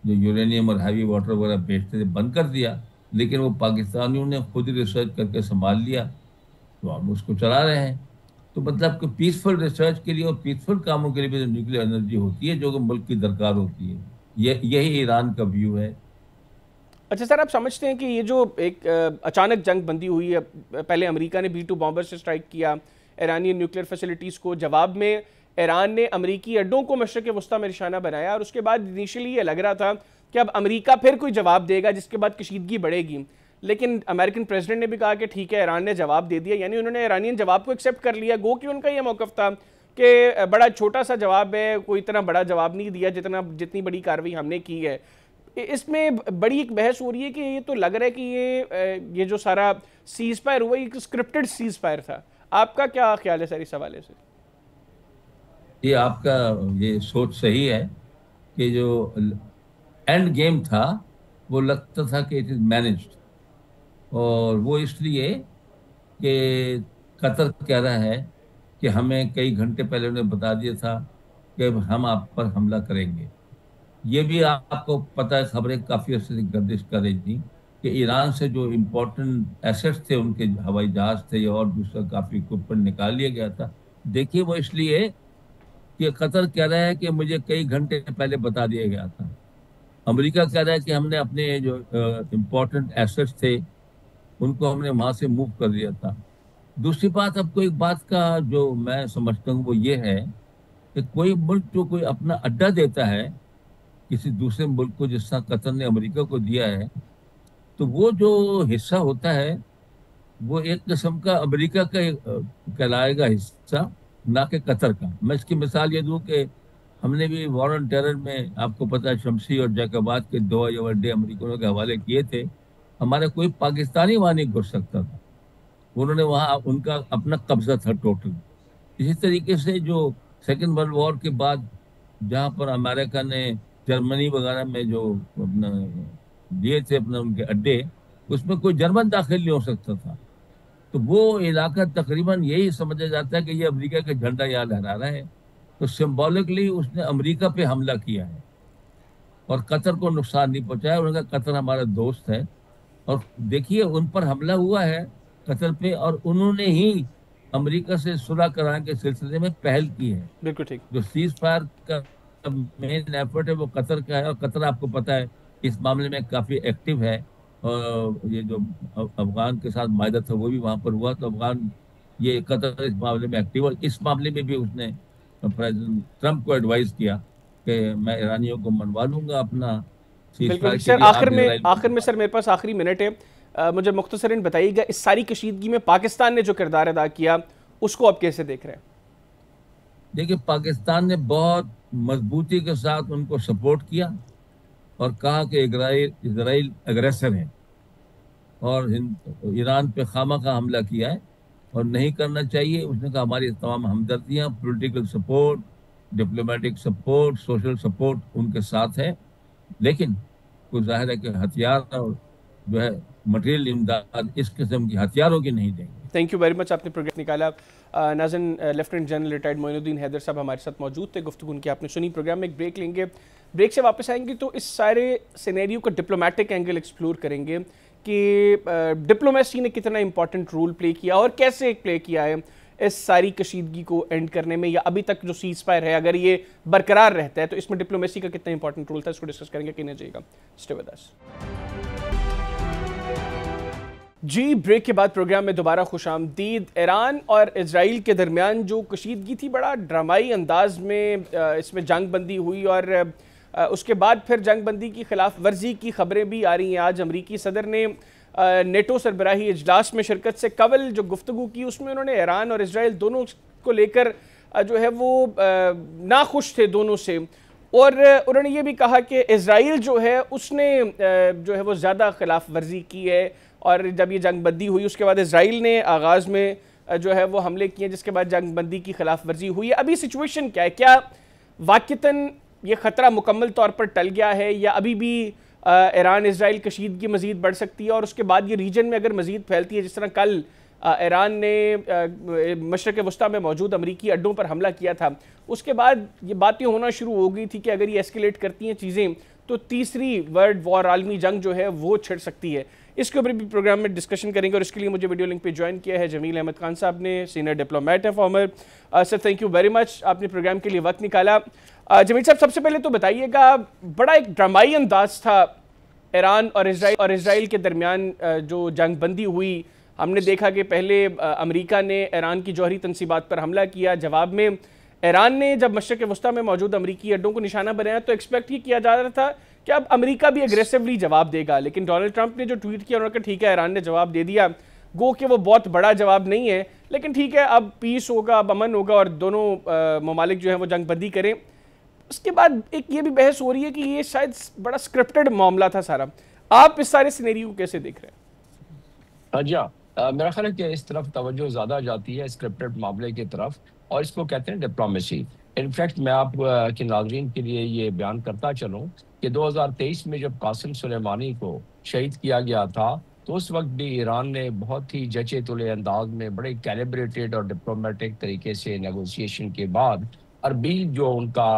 S3: जो यूरेनियम और हैवी वाटर वगैरह बेचते थे बंद कर दिया। लेकिन वो पाकिस्तानियों ने खुद रिसर्च करके संभाल लिया, तो हम उसको चला रहे हैं। तो मतलब कि पीसफुल रिसर्च के लिए और पीसफुल कामों के लिए भी न्यूक्लियर एनर्जी होती है, जो कि मुल्क की दरकार होती है। यही ईरान का व्यू है।
S1: अच्छा सर, आप समझते हैं कि ये जो एक अचानक जंग बंदी हुई है, पहले अमेरिका ने B-2 बॉम्बर से स्ट्राइक किया ईरानी न्यूक्लियर फैसिलिटीज़ को, जवाब में ईरान ने अमेरिकी अड्डों को मशरक़ वस्ता में निशाना बनाया, और उसके बाद इनिशियली ये लग रहा था कि अब अमेरिका फिर कोई जवाब देगा जिसके बाद कशीदगी बढ़ेगी, लेकिन अमेरिकन प्रेसिडेंट ने भी कहा कि ठीक है, ईरान ने जवाब दे दिया, यानी उन्होंने ईरानियन जवाब को एक्सेप्ट कर लिया। गो कि उनका यह मौक़िफ़ था कि बड़ा छोटा सा जवाब है, कोई इतना बड़ा जवाब नहीं दिया जितनी बड़ी कार्रवाई हमने की है। इसमें बड़ी एक बहस हो रही है कि ये तो लग रहा है कि ये जो सारा सीज़ फायर हुआ एक स्क्रिप्टेड सीज़ फायर था। आपका क्या ख्याल है सर इस हवाले से?
S3: ये आपका ये सोच सही है कि जो एंड गेम था वो लगता था कि इट इज मैनेज्ड, और वो इसलिए कि कतर कह रहा है कि हमें कई घंटे पहले उन्हें बता दिया था कि हम आप पर हमला करेंगे। ये भी आपको पता है, खबरें काफ़ी अर्से से गर्दिश कर रही थी कि ईरान से जो इम्पोर्टेंट एसेट्स थे, उनके हवाई जहाज थे और दूसरा काफ़ी इक्विपमेंट निकाल लिया गया था। देखिए, वो इसलिए कि कतर कह रहा है कि मुझे कई घंटे पहले बता दिया गया था। अमेरिका कह रहा है कि हमने अपने जो इम्पोर्टेंट एसेट्स थे उनको हमने वहाँ से मूव कर दिया था। दूसरी बात, आपको एक बात का जो मैं समझता हूँ वो ये है कि कोई मुल्क जो कोई अपना अड्डा देता है किसी दूसरे मुल्क को, जिस तरह कतर ने अमेरिका को दिया है, तो वो जो हिस्सा होता है वो एक किस्म का अमेरिका का कहलाएगा हिस्सा, ना कि कतर का। मैं इसकी मिसाल ये दूं कि हमने भी वॉर ऑन टेरर में, आपको पता है, शमसी और जैकबाद के 2 हवाई अड्डे अमेरिकनों के हवाले किए थे। हमारा कोई पाकिस्तानी वहाँ नहीं घुस सकता था, उन्होंने वहाँ उनका अपना कब्जा था टोटल। इसी तरीके से जो सेकेंड वर्ल्ड वॉर के बाद जहाँ पर अमेरिका ने जर्मनी वगैरह में जो अपना दिए थे अपना उनके अड्डे, उसमें कोई जर्मन दाखिल नहीं हो सकता था। तो वो इलाका तकरीबन यही समझा जाता है कि ये अमेरिका का झंडा यहाँ लहरा रहा है। तो सिंबॉलिकली उसने अमेरिका पे हमला किया है और कतर को नुकसान नहीं पहुंचाया। उन्होंने कहा कतर हमारा दोस्त है, और देखिए उन पर हमला हुआ है कतर पे, और उन्होंने ही अमेरिका से सुलह कराने के सिलसिले में पहल की है।
S1: बिल्कुल ठीक।
S3: जो सीज फायर का मेन एफर्ट है वो कतर का है, और कतर आपको पता है इस मामले में काफी एक्टिव है। और ये जो अफगान के साथ मायदा था वो भी वहां पर हुआ, तो अफगान ये कतर इस मामले में एक्टिव, और इस मामले में भी उसने प्रेसिडेंट ट्रंप को एडवाइस किया कि मैं ईरानियों को मनवा लूंगा अपना सीज फायर के
S1: सर
S3: लिए।
S1: आखिर में सर मेरे पास आखिरी मिनट है, मुझे मुख्तसरन बताइएगा इस सारी कशीदगी में पाकिस्तान ने जो किरदार अदा किया उसको आप कैसे देख रहे हैं?
S3: देखिए, पाकिस्तान ने बहुत मजबूती के साथ उनको सपोर्ट किया और कहा कि इजराइल अग्रेसर है और ईरान पे खामा का हमला किया है और नहीं करना चाहिए। उसने कहा हमारी तमाम हमदर्दियाँ, political support, diplomatic support, social support उनके साथ है, लेकिन कुछ जाहिर है कि हथियार और जो है मटेरियल इमदाद इस किस्म की हथियारों की नहीं देंगे।
S1: थैंक यू वेरी मच, आपने प्रोग्राम निकाला। नाज़रीन, lieutenant general retired Moinuddin Haider साहब हमारे साथ मौजूद थे, गुफ्तगू उनकी आपने सुनी। प्रोग्राम में एक ब्रेक लेंगे, ब्रेक से वापस आएंगे तो इस सारे सिनेरियो का डिप्लोमेटिक एंगल एक्सप्लोर करेंगे कि डिप्लोमेसी ने कितना इंपॉर्टेंट रोल प्ले किया और कैसे प्ले किया है इस सारी कशीदगी को एंड करने में, या अभी तक जो सीज फायर है अगर ये बरकरार रहता है तो इसमें डिप्लोमेसी का कितना इंपॉर्टेंट रोल था, इसको डिस्कस करेंगे। कहना चाहिएगा, स्टे विद अस। जी, ब्रेक के बाद प्रोग्राम में दोबारा खुशामदीद। ईरान और इजराइल के दरमियान जो कशीदगी थी, बड़ा ड्रामाई अंदाज में इसमें जंग बंदी हुई और उसके बाद फिर जंग बंदी की खिलाफ वर्जी की खबरें भी आ रही हैं। आज अमरीकी सदर ने नेटो सरबराही इजलास में शिरकत से कबल जो गुफ्तगू की उसमें उन्होंने ईरान और इजराइल दोनों को लेकर जो है वो नाखुश थे दोनों से, और उन्होंने ये भी कहा कि इजराइल जो है उसने जो है वो ज़्यादा खिलाफ वर्जी की है, और जब ये जंग बंदी हुई उसके बाद इजराइल ने आगाज़ में जो है वो हमले किए, जिसके बाद जंग बंदी की खिलाफ वर्जी हुई है। अभी सिचुएशन क्या है? क्या वाक़तन ये ख़तरा मुकम्मल तौर पर टल गया है, या अभी भी ईरान इजराइल कशीदगी मज़ीद बढ़ सकती है, और उसके बाद ये रीजन में अगर मज़ीद फैलती है, जिस तरह कल ईरान ने मशरक़ वस्ता में मौजूद अमरीकी अड्डों पर हमला किया था, उसके बाद ये बातें होना शुरू हो गई थी कि अगर ये एस्केलेट करती हैं चीज़ें तो तीसरी वर्ल्ड वॉर, आलमी जंग जो है वो छिड़ सकती है। इसके ऊपर भी प्रोग्राम में डिस्कशन करेंगे और इसके लिए मुझे वीडियो लिंक पे ज्वाइन किया है जमील अहमद खान साहब ने, सीनियर डिप्लोमेट है farmer. Sir thank you very much, आपने प्रोग्राम के लिए वक्त निकाला। जमील साहब, सबसे पहले तो बताइएगा, बड़ा एक ड्रामाई अंदाज था ईरान और इसराइल के दरमियान जो जंग बंदी हुई। हमने देखा कि पहले अमेरिका ने ईरान की जौहरी तनसीबात पर हमला किया, जवाब में ईरान ने जब मशरक़ वस्ता में मौजूद अमरीकी अड्डों को निशाना बनाया तो एक्सपेक्ट ही किया जा रहा था कि अब अमेरिका भी एग्रेसिवली जवाब देगा, लेकिन डोनाल्ड ट्रंप ने जो ट्वीट किया उन्होंने कहा ठीक है ईरान ने जवाब दे दिया, गो कि वो बहुत बड़ा जवाब नहीं है, लेकिन ठीक है अब पीस होगा, अब अमन होगा और दोनों ममालिक जो है वो जंग बंदी करें। उसके बाद एक ये भी बहस हो रही है कि ये शायद बड़ा स्क्रिप्टेड मामला था सारा। आप इस सारे सिनेरियो को कैसे देख रहे हैं?
S4: जी हाँ, मेरा ख्याल है कि इस तरफ तवज्जो ज़्यादा जाती है स्क्रिप्टेड मामले की तरफ, और इसको कहते हैं डिप्लोमेसी। इनफैक्ट मैं आप के नाज़रीन के लिए ये बयान करता चलूँ कि 2023 में जब कासिम सुलेमानी को शहीद किया गया था तो उस वक्त भी ईरान ने बहुत ही जचे तुले अंदाज में बड़े कैलिब्रेटेड और डिप्लोमेटिक तरीके से नेगोशिएशन के बाद अरबील जो उनका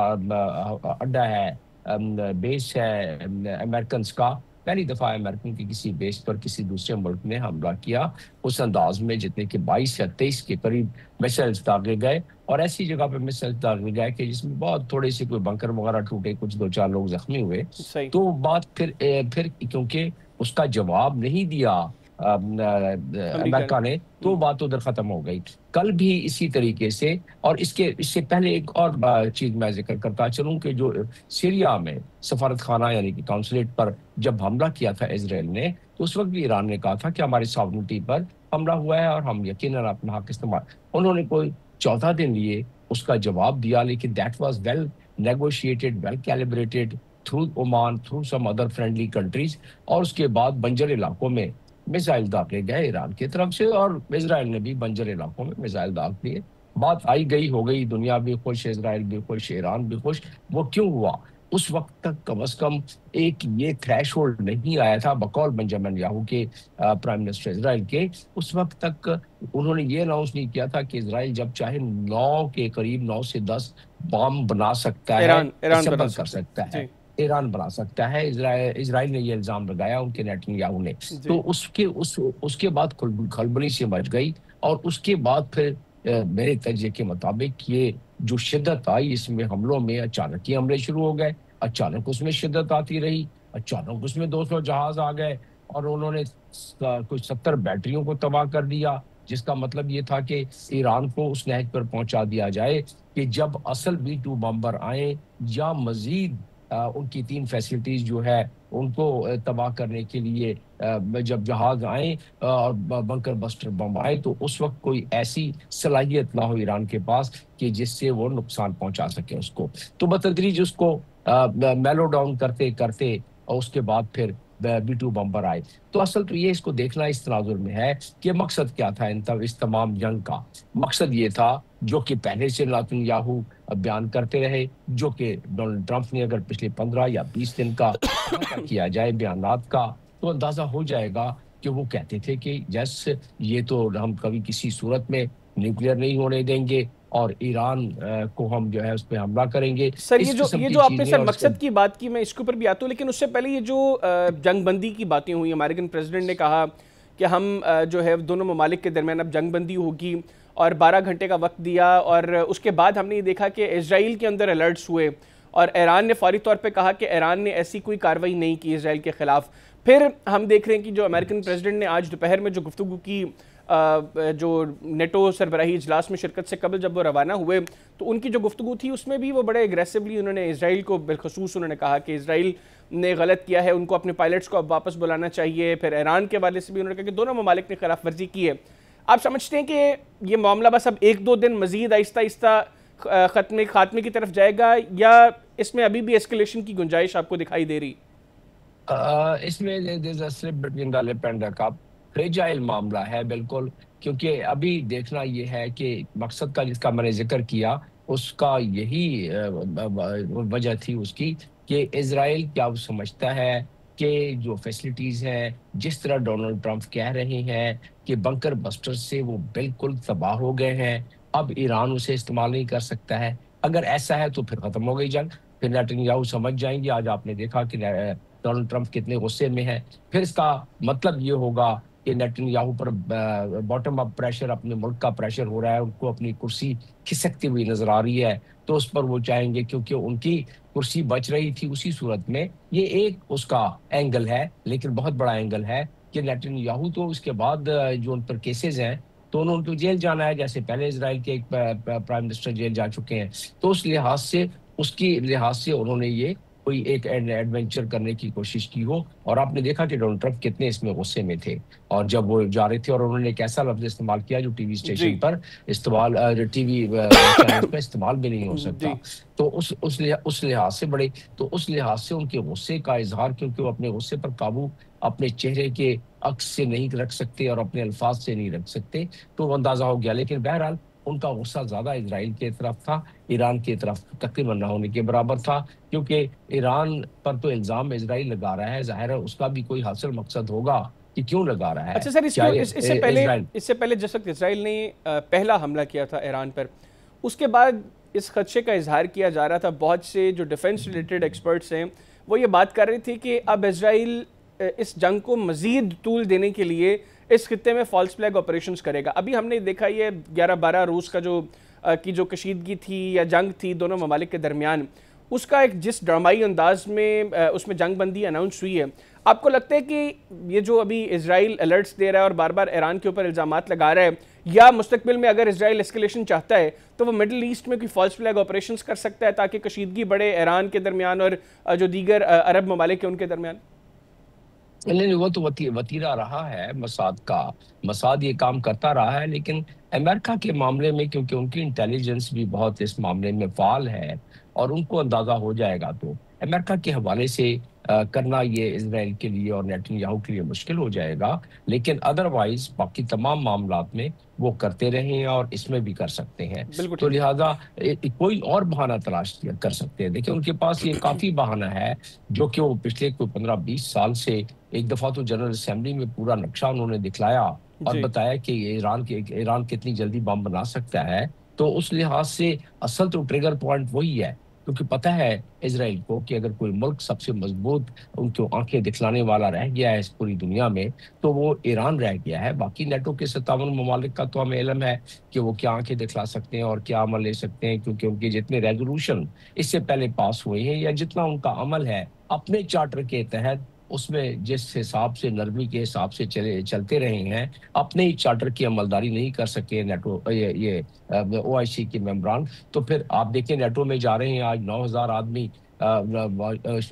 S4: अड्डा है, बेस है अमेरिकन का, पहली दफ़ा अमेरिकन की किसी बेस पर किसी दूसरे मुल्क ने हमला किया उस अंदाज में जितने कि 22 या 23 के करीब मिसाइल्स दागे गए, और ऐसी जगह पे मिसाइल्स दागे गए कि जिसमें बहुत थोड़े से कोई बंकर वगैरह टूटे, कुछ 2-4 लोग जख्मी हुए। तो बात फिर क्योंकि उसका जवाब नहीं दिया अमेरिका ने, तो बात उधर खत्म हो गई। कल भी इसी तरीके से, और इससे पहले एक और चीज मैं जिक्र करता चलूं कि जो सीरिया में सफारत खाना यानी कि काउंसलेट पर जब हमला किया था इजराइल ने, तो उस वक्त भी ईरान ने कहा था कि हमारी सॉवरेनिटी पर हमला हुआ है और हम यकीनन अपना हक इस्तेमाल। उन्होंने कोई 14 दिन लिए उसका जवाब दिया, लेकिन that was well negotiated, well calibrated through Oman, through some other friendly countries, और उसके बाद बंजर इलाकों में मिसाइल दागे गए ईरान की तरफ से, और इजराइल ने भी बंजर इलाकों में मिसाइल दाग दिए। बात आई गई हो गई, दुनिया भी खुश, इजराइल भी खुश, ईरान भी खुश। वो क्यों हुआ? उस वक्त तक कम अज कम एक ये थ्रेशोल्ड नहीं आया था बकौल बेंजामिन नेतन्याहू के प्राइम मिनिस्टर इजराइल के। उस वक्त तक उन्होंने ये अनाउंस नहीं किया था कि इजराइल जब चाहे 9 के करीब 9 से 10 बम बना सकता है, असेंबल कर सकता है, ईरान बना सकता है। इजराइल ने ये इल्जाम लगाया उनके नेतन्याहू ने। तो उसके बाद खलबली से मच गई, और उसके बाद फिर मेरे तजज़िये के मुताबिक ये जो शिद्दत आई इसमें हमलों में, अचानक ही हमले शुरू हो गए, अचानक उसमें शिद्दत आती रही, अचानक उसमें 200 जहाज आ गए और उन्होंने कुछ 70 बैटरियों को तबाह कर दिया, जिसका मतलब ये था कि ईरान को उस नहज पर पहुंचा दिया जाए कि जब असल B-2 बम्बर आए या मजीद उनकी 3 फैसिलिटीज जो है उनको तबाह करने के लिए जब जहाज आए और बंकर बस्टर बम आए, तो उस वक्त कोई ऐसी सलाहियत ना हो ईरान के पास कि जिससे वो नुकसान पहुंचा सके उसको। तो बतदरीज उसको मेलो डाउन करते करते और उसके बाद फिर B-2 बम्बर आए। तो असल तो ये इसको देखना इस तनाजुर में है कि मकसद क्या था इस तमाम जंग का। मकसद ये था जो कि पहले से नेतन्याहू बयान करते रहे, जो कि डोनाल्ड ट्रंप ने अगर पिछले 15 या 20 दिन का किया जाए बयानात का, तो अंदाजा हो जाएगा कि वो कहते थे कि जैसे ये तो हम कभी किसी सूरत में न्यूक्लियर नहीं होने देंगे और ईरान को हम जो है उस पर हमला करेंगे।
S1: सर ये जो आपने सर मकसद की बात की, मैं इसके ऊपर भी आता हूँ, लेकिन उससे पहले ये जो जंगबंदी की बातें हुई, अमेरिकन प्रेसिडेंट ने कहा कि हम जो है दोनों ममालिक के दरमियान अब जंगबंदी होगी और 12 घंटे का वक्त दिया, और उसके बाद हमने ये देखा कि इजराइल के अंदर अलर्ट्स हुए और ईरान ने फौरी तौर पे कहा कि ईरान ने ऐसी कोई कार्रवाई नहीं की इजराइल के खिलाफ। फिर हम देख रहे हैं कि जो अमेरिकन प्रेसिडेंट ने आज दोपहर में जो गुफ्तगू की, जो नेटो सरबराही इजलास में शिरकत से कबल जब वो रवाना हुए, तो उनकी जो गुफ्तगू थी उसमें भी वो बड़े एग्रेसिवली उन्होंने इजराइल को बिलखसूस उन्होंने कहा कि इजराइल ने गलत किया है, उनको अपने पायलट्स को अब वापस बुलाना चाहिए। फिर ईरान के वाले से भी उन्होंने कहा कि दोनों ममालिक ने खिलाफ वर्जी की है। आप समझते हैं कि ये मामला बस अब 1-2 दिन मजीद आहिस्ता आहिस्ता खात्मे की तरफ जाएगा, या इसमें अभी भी एस्केलेशन की गुंजाइश आपको दिखाई दे रही?
S4: इसमें फ्रेजाइल मामला है बिल्कुल, क्योंकि अभी देखना ये है कि मकसद का जिसका मैंने जिक्र किया उसका यही वजह थी उसकी कि इजराइल क्या वो समझता है के जो फैसिलिटीज़ हैं, जिस तरह डोनाल्ड ट्रंप कह रहे हैं कि बंकर बस्टर्स से वो बिल्कुल तबाह हो गए हैं, अब ईरान उसे इस्तेमाल नहीं कर सकता है। अगर ऐसा है तो फिर ख़त्म हो गई जंग, फिर नेतन्याहू समझ जाएंगे। आज आपने देखा कि डोनाल्ड ट्रंप कितने गुस्से में है। फिर इसका मतलब ये होगा कि नेतन्याहू पर बॉटम अप प्रेशर, अपने मुल्क का प्रेशर हो रहा है, उनको अपनी कुर्सी खिसकती हुई नजर आ रही है, तो उस पर वो चाहेंगे, क्योंकि उनकी कुर्सी बच रही थी। उसी सूरत में ये एक उसका एंगल है, लेकिन बहुत बड़ा एंगल है कि नेतन्याहू तो उसके बाद जो उन पर केसेस हैं, तो उनको जेल जाना है, जैसे पहले इजराइल के एक प्राइम मिनिस्टर जेल जा चुके हैं। तो उस लिहाज से, उसकी लिहाज से उन्होंने ये कोई एक एडवेंचर करने की कोशिश की हो। और आपने देखा कि डोनाल्ड ट्रंप कितने इसमें गुस्से में थे, और जब वो जा रहे थे, और उन्होंने एक ऐसा लफ्ज इस्तेमाल किया जो टीवी स्टेशन पर इस्तेमाल, टीवी चैनल पर इस्तेमाल भी नहीं हो सकता। तो उस लिहाज से बड़े, तो उस लिहाज से उनके गुस्से का इजहार, क्योंकि वो अपने गुस्से पर काबू अपने चेहरे के अक्स से नहीं रख सकते और अपने अल्फाज से नहीं रख सकते, तो अंदाजा हो गया। लेकिन बहरहाल उनका गुस्सा ज्यादा इजराइल की तरफ था, ईरान की तरफ तकरीबन न होने के बराबर था, क्योंकि ईरान पर तो इल्जाम इजराइल लगा रहा है, जाहिर है उसका भी कोई हासिल मकसद होगा कि क्यों लगा रहा है।
S1: अच्छा सर, इससे पहले जिस वक्त इजराइल ने पहला हमला किया था ईरान पर, उसके बाद इस खदशे का इजहार किया जा रहा था, बहुत से जो डिफेंस रिलेटेड एक्सपर्ट्स हैं वो ये बात कर रहे थे कि अब इजराइल इस जंग को मज़ीद तूल देने के लिए इस खित्ते में फॉल्स फ्लैग ऑपरेशंस करेगा। अभी हमने देखा ये 11-12 रूस का जो कशीदगी थी या जंग थी दोनों ममालिक के दरमियान, उसका एक जिस ड्रामाई अंदाज में उसमें जंग बंदी अनाउंस हुई है, आपको लगता है कि ये जो अभी इजराइल अलर्ट्स दे रहा है और बार बार ईरान के ऊपर इल्ज़ामात लगा रहा है, या मुस्तकबिल में अगर इजराइल एस्केलेशन चाहता है तो वो मिडल ईस्ट में कोई फॉल्स फ्लैग ऑपरेशंस कर सकता है ताकि कशीदगी बढ़े ईरान के दरमियान और जो दीगर अरब ममालिक है उनके दरमियान?
S4: नहीं, वो तो वतीरा रहा है मसाद का, मसाद ये काम करता रहा है। लेकिन अमेरिका के मामले में, क्योंकि उनकी इंटेलिजेंस भी बहुत इस मामले में फाल है और उनको अंदाजा हो जाएगा, तो अमेरिका के हवाले से करना ये इजराइल के लिए और नेतन्याहू के लिए मुश्किल हो जाएगा। लेकिन अदरवाइज बाकी तमाम मामलात में वो करते रहे हैं और इसमें भी कर सकते हैं। तो लिहाजा कोई और बहाना तलाश कर सकते हैं। देखिए, उनके पास ये काफी बहाना है, जो कि वो पिछले कोई 15-20 साल से, एक दफा तो जनरल असेंबली में पूरा नक्शा उन्होंने दिखलाया और बताया कि ईरान कितनी जल्दी बम बना सकता है। तो उस लिहाज से असल तो ट्रिगर पॉइंट वही है, क्योंकि पता है इजराइल को कि अगर कोई मुल्क सबसे मजबूत उनको आंखें दिखलाने वाला रह गया है इस पूरी दुनिया में, तो वो ईरान रह गया है। बाकी नेटो के 57 ममालिक का तो हमें इल्म है कि वो क्या आंखें दिखला सकते हैं और क्या अमल ले सकते हैं, क्योंकि उनके जितने रेजोल्यूशन इससे पहले पास हुए हैं या जितना उनका अमल है अपने चार्टर के तहत, उसमें जिस हिसाब से, नरमी के हिसाब से चलते रहे हैं, अपने ही चार्टर की अमलदारी नहीं कर सके नेटो ये OIC के मेंबरान। तो फिर आप देखिए, नेटो में जा रहे हैं आज 9,000 आदमी,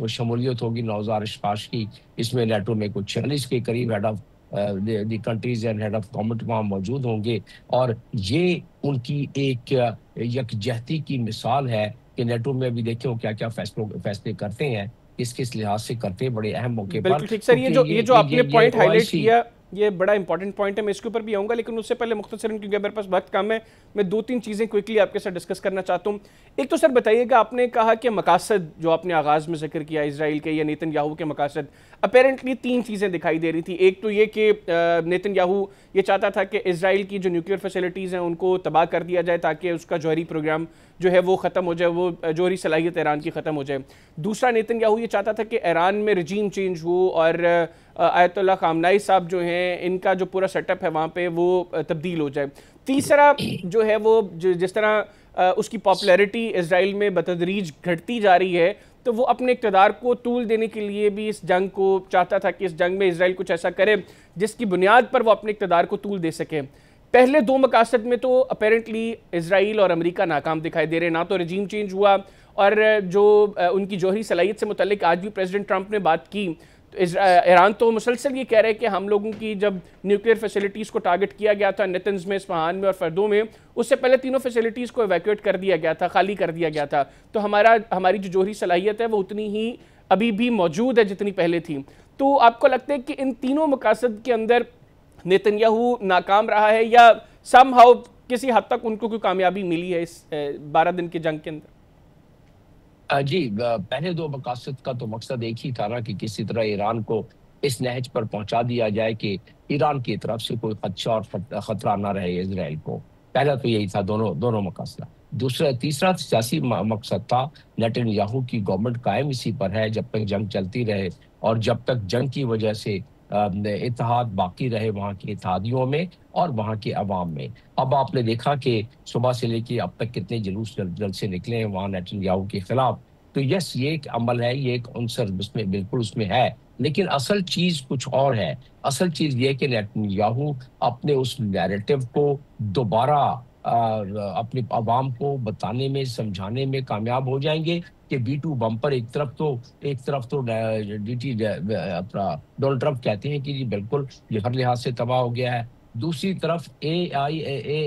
S4: शमूलियत होगी 9,000 अशखास की। इसमें नेटो में कुछ 46 के करीब head of the countries and head of government वहाँ मौजूद होंगे, और ये उनकी एक यकजहती की मिसाल है कि नेटो में भी देखिए वो क्या क्या फैसले करते हैं, किस लिहाज से करते हैं, बड़े अहम मौके पर।
S1: बिल्कुल ठीक सर, ये जो आपने पॉइंट हाईलाइट किया, ये बड़ा इंपॉर्टेंट पॉइंट है, मैं इसके ऊपर भी आऊँगा, लेकिन उससे पहले मुख्तसरन, क्योंकि मेरे पास वक्त कम है, मैं 2-3 चीज़ें क्विकली आपके साथ डिस्कस करना चाहता हूँ। एक तो सर बताइएगा, आपने कहा कि मकासद जो आपने आगाज़ में जिक्र किया इजराइल के या नेतन्याहू के मकासद, अपेरेंटली 3 चीज़ें दिखाई दे रही थी। एक तो ये कि नेतन्याहू ये चाहता था कि इजराइल की जो न्यूक्लियर फैसिलिटीज़ हैं उनको तबाह कर दिया जाए ताकि उसका जौहरी प्रोग्राम जो है वो ख़त्म हो जाए, वो जौहरी सलाहियत ईरान की ख़त्म हो जाए। दूसरा, नेतन्याहू ये चाहता था कि ईरान में रजीम चेंज हो और आयतुल्लाह खामनाई साहब जो हैं, इनका जो पूरा सेटअप है वहाँ पे वो तब्दील हो जाए। तीसरा जो है वो जिस तरह उसकी पॉपुलैरिटी इजराइल में बतदरीज घटती जा रही है, तो वो अपने इक़्तिदार को तूल देने के लिए भी इस जंग को चाहता था कि इस जंग में इजराइल कुछ ऐसा करे जिसकी बुनियाद पर वो अपने इक़्तिदार को तूल दे सके। पहले 2 मकासद में तो अपेरेंटली इजराइल और अमेरिका नाकाम दिखाई दे रहे हैं, ना तो रजीम चेंज हुआ, और जो उनकी जौहरी सलाहियत से मुतल्लिक आज भी प्रेसिडेंट ट्रंप ने बात की, ईरान तो मुसलसल ये कह रहे हैं कि हम लोगों की जब न्यूक्लियर फैसिलिटीज़ को टारगेट किया गया था नेतन्स में, इस्फहान में और फर्दों में, उससे पहले तीनों फैसिलिटीज़ को एवैक्यूएट कर दिया गया था, खाली कर दिया गया था। तो हमारी जो जौहरी सलाहियत है वो उतनी ही अभी भी मौजूद है जितनी पहले थी। तो आपको लगता है कि इन तीनों मकासद के अंदर नेतन्याहू नाकाम रहा है, या समहाउ किसी हद तक उनको कोई कामयाबी मिली है इस 12 दिन की जंग के अंदर?
S4: जी, पहले दो मकासद का तो मकसद एक ही था ना कि किसी तरह ईरान को इस नहज पर पहुंचा दिया जाए कि ईरान की तरफ से कोई खदशा और खतरा ना रहे इसराइल को। पहला तो यही था, दोनों दोनों मकासद। दूसरा तीसरा सियासी मकसद था, नेतन्याहू की गवर्नमेंट कायम इसी पर है जब तक जंग चलती रहे, और जब तक जंग की वजह से इत्तेहाद बाकी रहे वहाँ के इत्तेहादियों में और वहाँ के अवाम में। अब आपने देखा कि सुबह से लेके अब तक कितने जुलूस जल से निकले हैं वहाँ नेतन्याहू के खिलाफ। तो यस, ये एक अमल है, ये एक अंसर उसमें बिल्कुल उसमें है, लेकिन असल चीज कुछ और है। असल चीज ये कि नेतन्याहू अपने उस नैरेटिव को दोबारा अपने अवाम को बताने में, समझाने में कामयाब हो जाएंगे कि B2 बम्पर एक तरफ तो DT अपना डोनाल्ड ट्रंप कहते हैं कि जी बिल्कुल ये हर लिहाज से तबाह हो गया है। दूसरी तरफ AIAA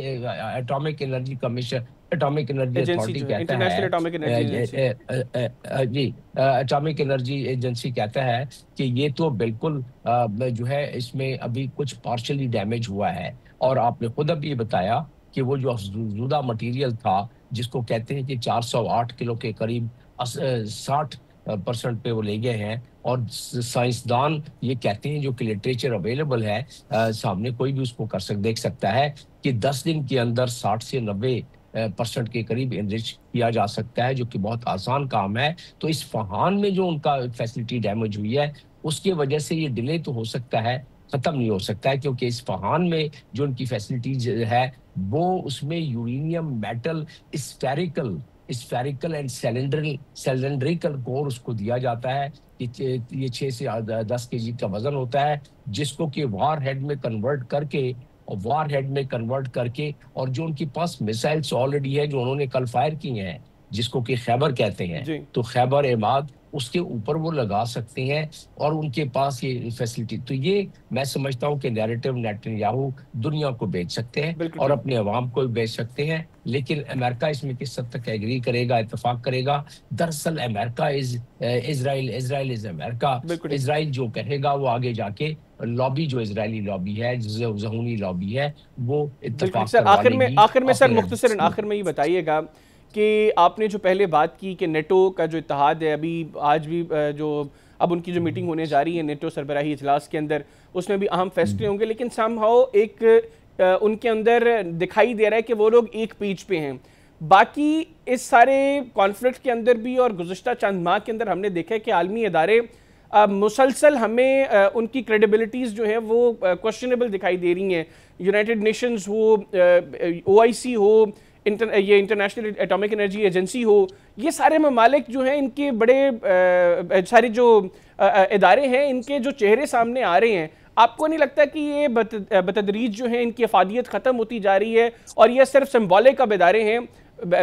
S4: atomic energy commission, atomic energy authority कहता है,
S1: इंटरनेशनल एटॉमिक एनर्जी एजेंसी,
S4: जी एटॉमिक एनर्जी एजेंसी कहता है कि ये तो बिल्कुल जो है इसमें अभी कुछ पार्शली डैमेज हुआ है। और आपने खुद अभी बताया कि वो जो अफजूदा मटेरियल था जिसको कहते हैं कि 408 किलो के करीब 60% पे वो ले गए हैं, और साइंसदान ये कहते हैं, जो कि लिटरेचर अवेलेबल है सामने, कोई भी उसको देख सकता है कि 10 दिन के अंदर 60 से 90% के करीब एनरिच किया जा सकता है, जो कि बहुत आसान काम है। तो इस फहान में जो उनका फैसिलिटी डैमेज हुई है उसकी वजह से ये डिले तो हो सकता है, खत्म नहीं हो सकता है, क्योंकि इस फहान में जो उनकी फैसिलिटीज है वो उसमें uranium metal spherical and cylindrical core उसको दिया जाता है। ये 6 से 10 केजी का वजन होता है, जिसको कि वार हेड में कन्वर्ट करके और जो उनके पास मिसाइल्स ऑलरेडी है जो उन्होंने कल फायर किए हैं, जिसको कि खैबर कहते हैं, तो खैबर एमाद उसके ऊपर वो लगा सकते हैं, और उनके पास ये फैसिलिटी। तो ये मैं समझता हूँ कि नैरेटिव नेतन्याहू दुनिया को बेच सकते हैं और अपने अवाम को भी बेच सकते हैं, लेकिन अमेरिका इसमें किस हद तक एग्री करेगा, इत्तेफाक करेगा। दरअसल America is Israel is America. Israel जो कहेगा वो आगे जाके लॉबी, जो इजरायली लॉबी है, ज़हूनी लॉबी है, वो इत्तेफाक
S1: आखिर में सर मुख्तसरन आखिर में ये बताइएगा कि आपने जो पहले बात की कि नेटो का जो इत्तेहाद है, अभी आज भी जो अब उनकी जो मीटिंग होने जा रही है नेटो सरबराही इजलास के अंदर, उसमें भी अहम फैसले होंगे, लेकिन समहाउ एक उनके अंदर दिखाई दे रहा है कि वो लोग एक पेज पे हैं। बाकी इस सारे कॉन्फ्लिक्ट के अंदर भी और गुज़श्ता चंद माह के अंदर हमने देखा है कि आलमी इदारे मुसलसल हमें उनकी क्रेडिबिलिटीज़ जो है वो क्वेश्चनेबल दिखाई दे रही हैं। यूनाइटेड नेशंस हो, OIC हो, ये इंटरनेशनल एटॉमिक एनर्जी एजेंसी हो, ये सारे ममालिक जो हैं इनके बड़े सारे जो इदारे हैं इनके जो चेहरे सामने आ रहे हैं, आपको नहीं लगता कि ये बतदरीज जो है इनकी अफादियत ख़त्म होती जा रही है और ये सिर्फ सिंबॉलिक अब इदारे हैं,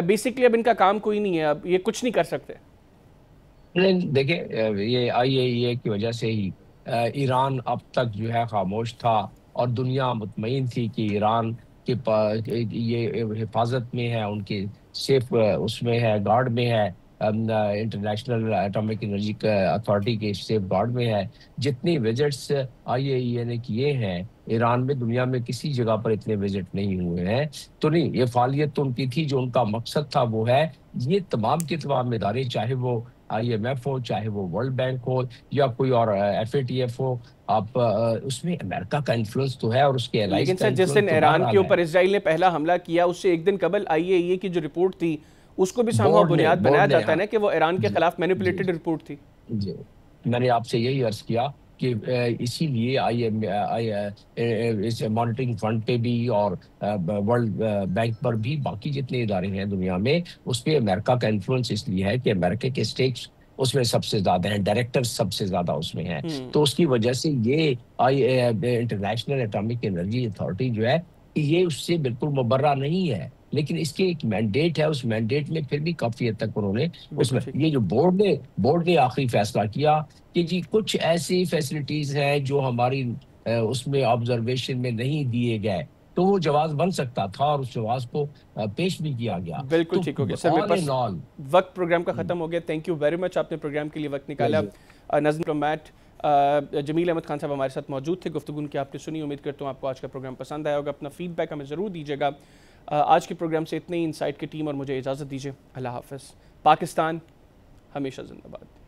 S1: बेसिकली अब इनका काम कोई नहीं है, अब ये कुछ नहीं कर सकते?
S4: देखिए, ये IAEA की वजह से ही ईरान अब तक जो है खामोश था और दुनिया मुतमईन थी कि ईरान के पास ये हिफाजत में है, उनके सेफ उसमें है, गार्ड में है, इंटरनेशनल एटॉमिक एनर्जी अथॉरिटी के सेफ गार्ड में है। जितनी विजिट्स IAEA ने किए हैं ईरान में, दुनिया में किसी जगह पर इतने विजिट नहीं हुए हैं। तो नहीं, ये फालियत तो उनकी थी, जो उनका मकसद था वो है ये तमाम के तमाम इदारे, चाहे वो IMF हो, चाहे वो वर्ल्ड बैंक हो या कोई और FATF हो, आप उसमें अमेरिका का इन्फ्लुएंस तो है और उसके एलाइज।
S1: लेकिन सर जिस दिन ईरान के ऊपर इसराइल ने पहला हमला किया उससे एक दिन कबल IAEA की जो रिपोर्ट थी उसको भी समहाउ बुनियाद बनाया जाता है ना कि वो ईरान के खिलाफ मैनिपुलेटेड रिपोर्ट थी।
S4: जी, मैंने आपसे यही अर्ज किया कि इसीलिए इस मॉनिटरिंग फंड पे भी और वर्ल्ड बैंक पर भी, बाकी जितने इदारे हैं दुनिया में, उस पर अमेरिका का इन्फ्लुएंस इसलिए है कि अमेरिका के स्टेक्स उसमें सबसे ज्यादा हैं, डायरेक्टर सबसे ज्यादा उसमें हैं। तो उसकी वजह से ये इंटरनेशनल एटॉमिक एनर्जी अथॉरिटी जो है ये उससे बिल्कुल मुबर्रा नहीं है, लेकिन इसके एक मैंडेट है, उस मैंडेट में फिर भी काफी हद तक उन्होंने उसमें ये जो बोर्ड ने आखिरी फैसला किया कि जी कुछ ऐसी फैसिलिटीज हैं जो हमारी उसमें ऑब्जर्वेशन में नहीं दिए गए, तो वो जवाब बन सकता था और उस जवाब को पेश भी किया गया।
S1: बिल्कुल ठीक हो गया सर, मेरे पास वक्त प्रोग्राम का खत्म हो गया। थैंक यू वेरी मच, आपने प्रोग्राम के लिए वक्त निकाला। नज़र डिप्लोमेट जमील अहमद खान साहब हमारे साथ मौजूद थे, गुफ्तगू की आपने सुनी। उम्मीद करता हूँ आपको आज का प्रोग्राम पसंद आया होगा। अपना फीडबैक हमें ज़रूर दीजिएगा। आज के प्रोग्राम से इतने ही। इनसाइट की टीम और मुझे इजाज़त दीजिए। अल्लाह हाफ़िज़। पाकिस्तान हमेशा जिंदाबाद।